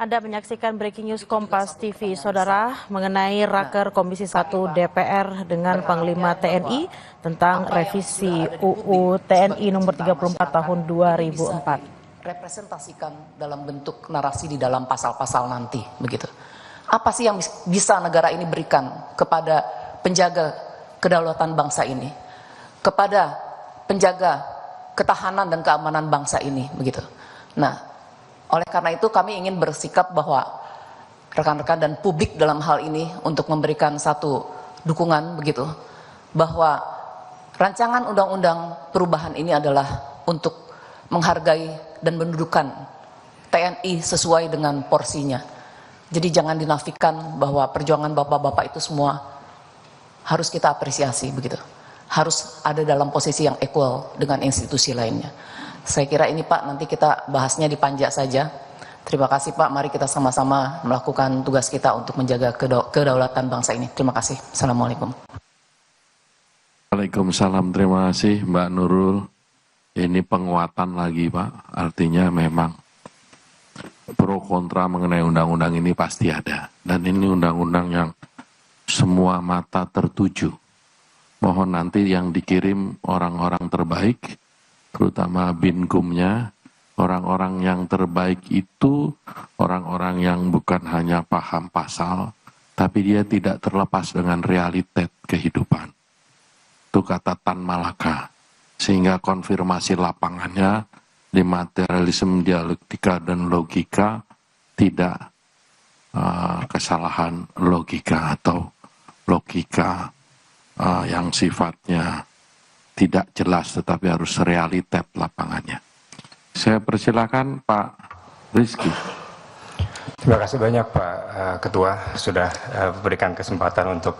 Anda menyaksikan Breaking News Kompas TV, Saudara, mengenai Raker Komisi 1 DPR dengan Panglima TNI tentang revisi UU TNI nomor 34 tahun 2004. Representasikan dalam bentuk narasi di dalam pasal-pasal nanti, begitu. Apa sih yang bisa negara ini berikan kepada penjaga kedaulatan bangsa ini, kepada penjaga ketahanan dan keamanan bangsa ini, begitu. Nah, oleh karena itu kami ingin bersikap bahwa rekan-rekan dan publik dalam hal ini untuk memberikan satu dukungan, begitu, bahwa rancangan undang-undang perubahan ini adalah untuk menghargai dan mendudukan TNI sesuai dengan porsinya. Jadi jangan dinafikan bahwa perjuangan bapak-bapak itu semua harus kita apresiasi, begitu. Harus ada dalam posisi yang equal dengan institusi lainnya. Saya kira ini Pak, nanti kita bahasnya di panja saja. Terima kasih Pak, mari kita sama-sama melakukan tugas kita untuk menjaga kedaulatan bangsa ini. Terima kasih. Assalamualaikum. Waalaikumsalam, terima kasih Mbak Nurul. Ini penguatan lagi Pak, artinya memang pro kontra mengenai undang-undang ini pasti ada. Dan ini undang-undang yang semua mata tertuju. Mohon nanti yang dikirim orang-orang terbaik, terutama binkumnya, orang-orang yang terbaik itu orang-orang yang bukan hanya paham pasal, tapi dia tidak terlepas dengan realitas kehidupan. Itu kata Tan Malaka. Sehingga konfirmasi lapangannya di materialisme, dialektika, dan logika tidak kesalahan logika atau logika yang sifatnya tidak jelas tetapi harus realitas lapangannya. Saya persilakan Pak Rizky. Terima kasih banyak Pak Ketua sudah berikan kesempatan untuk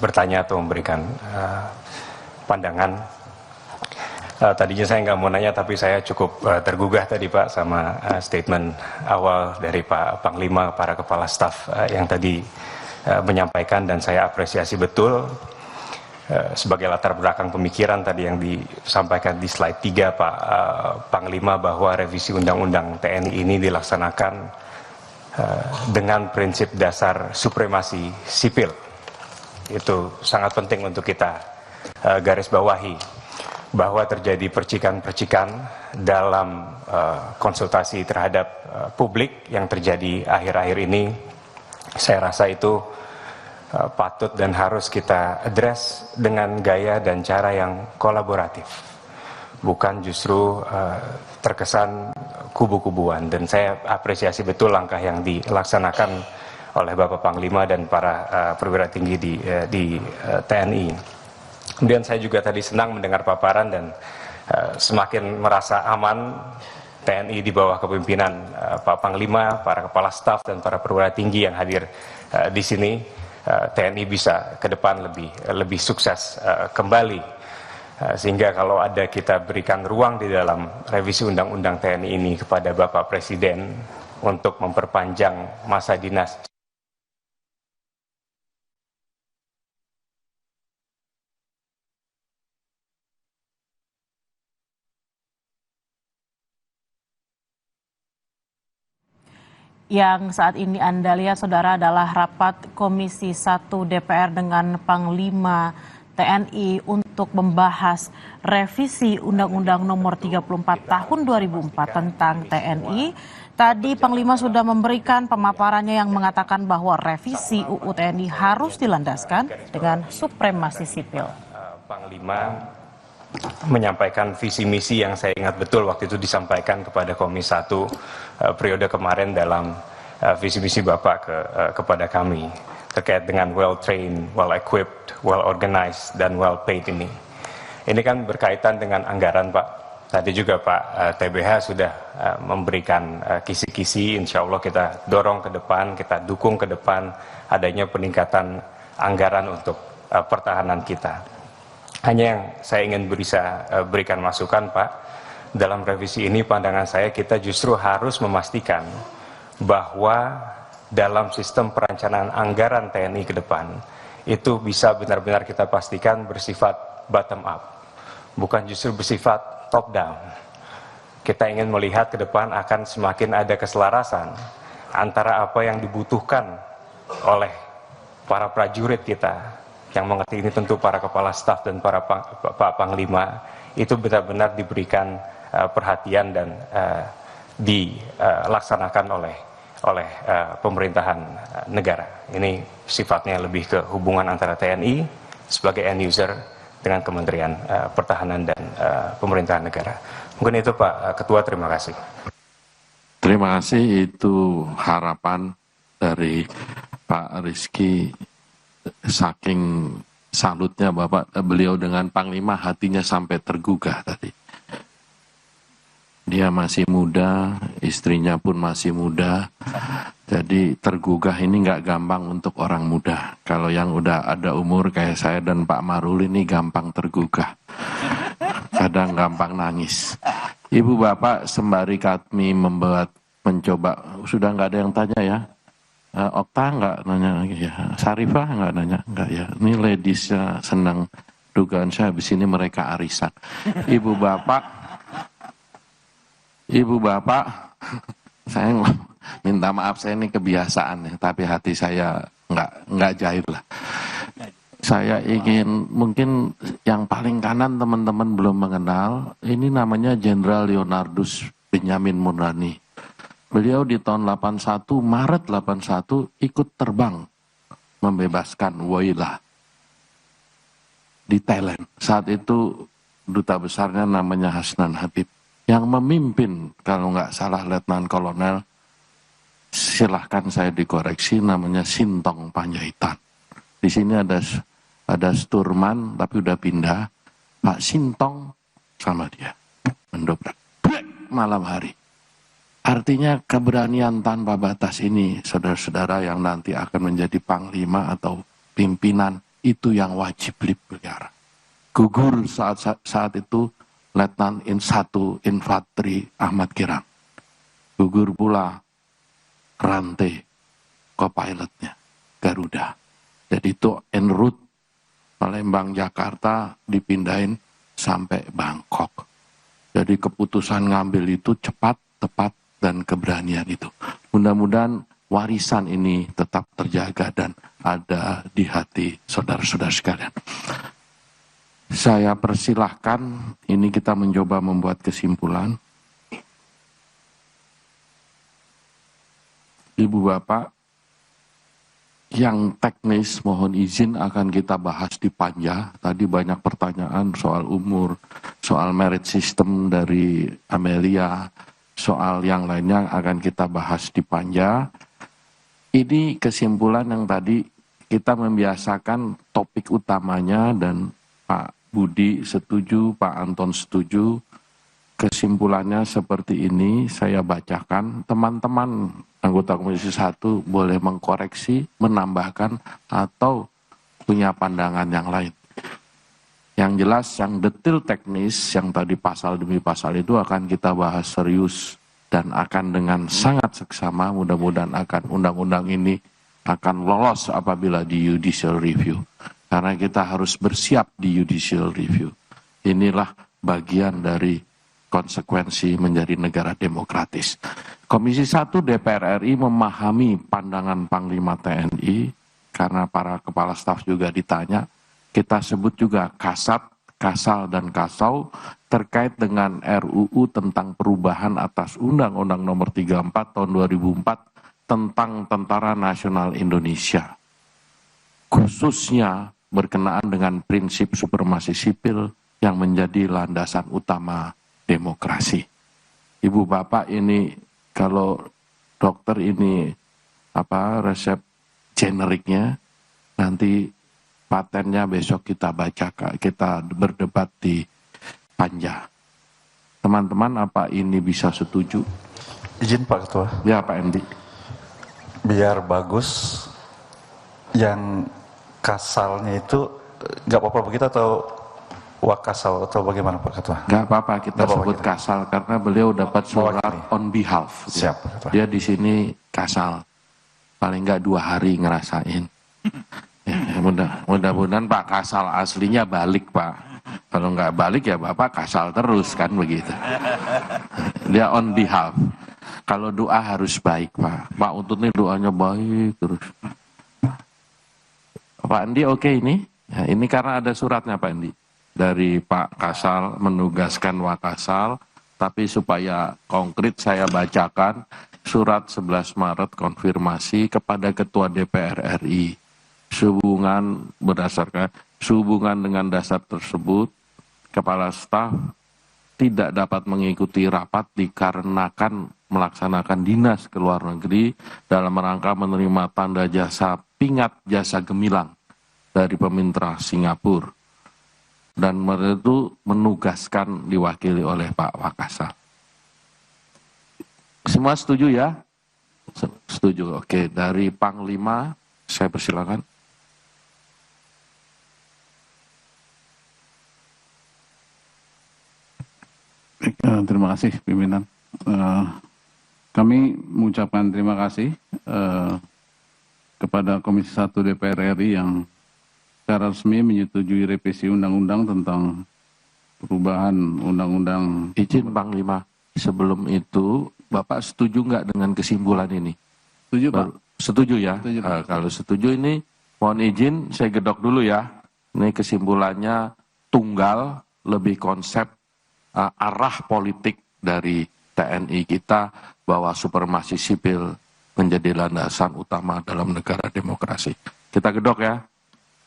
bertanya atau memberikan pandangan. Tadinya saya nggak mau nanya tapi saya cukup tergugah tadi Pak sama statement awal dari Pak Panglima, para kepala staf yang tadi menyampaikan, dan saya apresiasi betul sebagai latar belakang pemikiran tadi yang disampaikan di slide 3 Pak Panglima, bahwa revisi Undang-Undang TNI ini dilaksanakan dengan prinsip dasar supremasi sipil. Itu sangat penting untuk kita garis bawahi, bahwa terjadi percikan-percikan dalam konsultasi terhadap publik yang terjadi akhir-akhir ini. Saya rasa itu patut dan harus kita address dengan gaya dan cara yang kolaboratif, bukan justru terkesan kubu-kubuan. Dan saya apresiasi betul langkah yang dilaksanakan oleh Bapak Panglima dan para perwira tinggi di TNI. Kemudian saya juga tadi senang mendengar paparan dan semakin merasa aman TNI di bawah kepemimpinan Pak Panglima, para kepala staf dan para perwira tinggi yang hadir di sini. TNI bisa ke depan lebih sukses kembali, sehingga kalau ada kita berikan ruang di dalam revisi Undang-Undang TNI ini kepada Bapak Presiden untuk memperpanjang masa dinas Yang saat ini Anda lihat, Saudara, adalah rapat Komisi 1 DPR dengan Panglima TNI untuk membahas revisi Undang-Undang nomor 34 tahun 2004 tentang TNI. Tadi Panglima sudah memberikan pemaparannya yang mengatakan bahwa revisi UU TNI harus dilandaskan dengan supremasi sipil. Panglima menyampaikan visi misi yang saya ingat betul waktu itu disampaikan kepada Komisi 1 periode kemarin dalam visi misi Bapak kepada kami terkait dengan well trained, well equipped, well organized, dan well paid ini. Ini kan berkaitan dengan anggaran Pak. Tadi juga Pak TBH sudah memberikan kisi-kisi, insya Allah kita dorong ke depan, kita dukung ke depan adanya peningkatan anggaran untuk pertahanan kita. Hanya yang saya ingin berikan masukan Pak, dalam revisi ini pandangan saya kita justru harus memastikan bahwa dalam sistem perencanaan anggaran TNI ke depan itu bisa benar-benar kita pastikan bersifat bottom up, bukan justru bersifat top down. Kita ingin melihat ke depan akan semakin ada keselarasan antara apa yang dibutuhkan oleh para prajurit kita, yang mengerti ini tentu para kepala staf dan para Pak Panglima, itu benar-benar diberikan perhatian dan dilaksanakan oleh pemerintahan negara. Ini sifatnya lebih ke hubungan antara TNI sebagai end user dengan Kementerian Pertahanan dan pemerintahan negara. Mungkin itu Pak Ketua, terima kasih. Terima kasih, itu harapan dari Pak Rizky. Saking salutnya beliau dengan Panglima, hatinya sampai tergugah tadi. Dia masih muda, istrinya pun masih muda, jadi tergugah ini nggak gampang untuk orang muda. Kalau yang udah ada umur kayak saya dan Pak Marul ini gampang tergugah, kadang gampang nangis. Ibu Bapak sembari kami mencoba, sudah nggak ada yang tanya ya? Okta nggak nanya lagi ya? Sarifah nggak nanya? Nggak ya? Ini ladiesnya senang, dugaan saya habis ini mereka arisan. Ibu Bapak, saya minta maaf, saya ini kebiasaan ya, tapi hati saya nggak jahit lah. Saya ingin, mungkin yang paling kanan teman-teman belum mengenal, ini namanya Jenderal Leonardus Benyamin Murnani. Beliau di tahun 81, Maret 81 ikut terbang membebaskan Woylah di Thailand. Saat itu duta besarnya namanya Hasnan Habib. Yang memimpin, kalau nggak salah Letnan Kolonel, silahkan saya dikoreksi, namanya Sintong Panjaitan. Di sini ada Sturman, tapi udah pindah, Pak Sintong sama dia, mendobrak, malam hari. Artinya keberanian tanpa batas ini, saudara-saudara yang nanti akan menjadi panglima atau pimpinan, itu yang wajib dipelihara. Gugur saat itu Letnan 1 Infanteri Ahmad Kirang. Gugur pula rantai co-pilotnya, Garuda. Jadi itu en route Palembang Jakarta dipindahin sampai Bangkok. Jadi keputusan ngambil itu cepat, tepat, dan keberanian itu. Mudah-mudahan warisan ini tetap terjaga dan ada di hati saudara-saudara sekalian. Saya persilahkan, ini kita mencoba membuat kesimpulan. Ibu Bapak, yang teknis mohon izin akan kita bahas di panja. Tadi banyak pertanyaan soal umur, soal merit system dari Amelia, soal yang lainnya akan kita bahas di panja. Ini kesimpulan yang tadi kita membiasakan topik utamanya dan Pak Budi setuju, Pak Anton setuju. Kesimpulannya seperti ini, saya bacakan. Teman-teman anggota Komisi 1 boleh mengkoreksi, menambahkan, atau punya pandangan yang lain. Yang jelas, yang detail teknis, yang tadi pasal demi pasal itu akan kita bahas serius. Dan akan dengan sangat seksama, mudah-mudahan akan undang-undang ini akan lolos apabila di judicial review. Karena kita harus bersiap di judicial review. Inilah bagian dari konsekuensi menjadi negara demokratis. Komisi 1 DPR RI memahami pandangan Panglima TNI, karena para kepala staf juga ditanya, kita sebut juga kasat, kasal, dan kasau terkait dengan RUU tentang perubahan atas Undang-Undang Nomor 34 Tahun 2004 tentang Tentara Nasional Indonesia. Khususnya berkenaan dengan prinsip supremasi sipil yang menjadi landasan utama demokrasi. Ibu Bapak, ini kalau dokter ini resep generiknya, nanti patennya besok kita baca, kita berdebat di panja. Teman-teman, apa ini bisa setuju? Izin Pak Ketua. Ya Pak MD. Biar bagus, yang kasalnya itu nggak apa-apa begitu atau wakasal atau bagaimana Pak Ketua? Nggak apa-apa, kita sebut kasal karena beliau dapat surat on behalf. Siap Pak Ketua. Dia di sini kasal, paling nggak 2 hari ngerasain. Ya, mudah-mudahan Pak kasal aslinya balik Pak. Kalau nggak balik ya Bapak kasal terus kan begitu. Dia on behalf. Kalau doa harus baik, Pak. Pak Utut ini doanya baik terus. Pak Andi oke ini? Ya, ini karena ada suratnya Pak Andi. Dari Pak Kasal menugaskan Wakasal, tapi supaya konkret saya bacakan surat 11 Maret konfirmasi kepada Ketua DPR RI. Sehubungan dengan dasar tersebut, Kepala Staf tidak dapat mengikuti rapat dikarenakan melaksanakan dinas ke luar negeri dalam rangka menerima tanda jasa pingat jasa gemilang dari pemerintah Singapura. Dan itu menugaskan diwakili oleh Pak Wakasal. Semua setuju ya? Setuju, oke. Dari Panglima, saya persilakan. Terima kasih pimpinan. Kami mengucapkan terima kasih kepada Komisi 1 DPR RI yang secara resmi menyetujui revisi undang-undang tentang perubahan undang-undang. Izin Panglima, sebelum itu Bapak setuju nggak dengan kesimpulan ini? Setuju Pak. Setuju ya? Setuju, Pak. Kalau setuju ini mohon izin saya gedok dulu ya. Ini kesimpulannya tunggal, lebih konsep arah politik dari TNI kita bahwa supremasi sipil menjadi landasan utama dalam negara demokrasi. Kita gedok ya.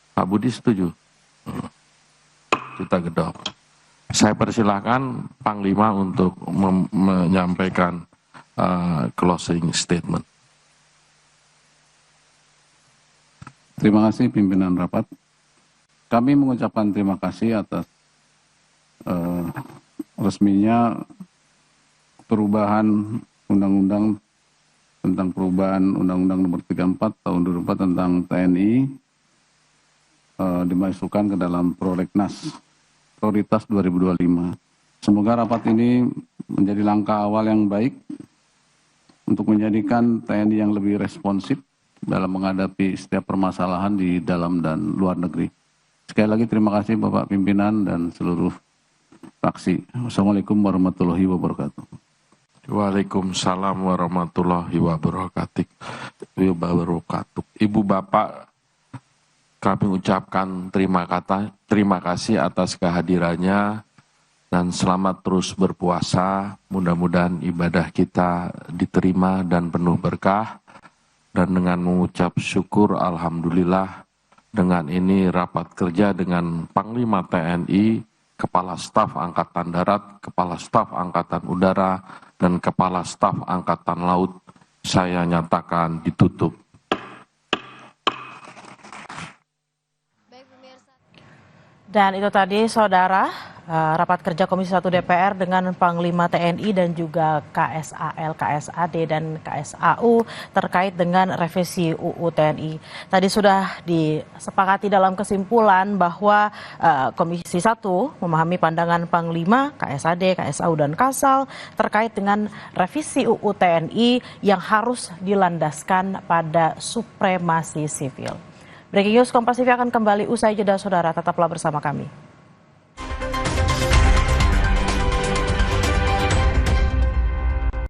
Pak Budi setuju? Kita gedok. Saya persilahkan Panglima untuk menyampaikan closing statement. Terima kasih pimpinan rapat. Kami mengucapkan terima kasih atas resminya perubahan undang-undang tentang perubahan Undang-Undang Nomor 34 Tahun 2004 tentang TNI dimasukkan ke dalam Prolegnas Prioritas 2025. Semoga rapat ini menjadi langkah awal yang baik untuk menjadikan TNI yang lebih responsif dalam menghadapi setiap permasalahan di dalam dan luar negeri. Sekali lagi terima kasih Bapak Pimpinan dan seluruh fraksi. Wassalamualaikum warahmatullahi wabarakatuh. Waalaikumsalam warahmatullahi wabarakatuh. Ibu Bapak, kami ucapkan terima kasih atas kehadirannya dan selamat terus berpuasa. Mudah-mudahan ibadah kita diterima dan penuh berkah. Dan dengan mengucap syukur alhamdulillah, dengan ini rapat kerja dengan Panglima TNI, Kepala Staf Angkatan Darat, Kepala Staf Angkatan Udara, dan Kepala Staf Angkatan Laut saya nyatakan ditutup. Dan itu tadi saudara, rapat kerja Komisi 1 DPR dengan Panglima TNI dan juga KSAL, KSAD dan KSAU terkait dengan revisi UU TNI. Tadi sudah disepakati dalam kesimpulan bahwa Komisi 1 memahami pandangan Panglima, KSAD, KSAU dan Kasal terkait dengan revisi UU TNI yang harus dilandaskan pada supremasi sipil. Breaking News Kompas TV akan kembali usai jeda saudara, tetaplah bersama kami.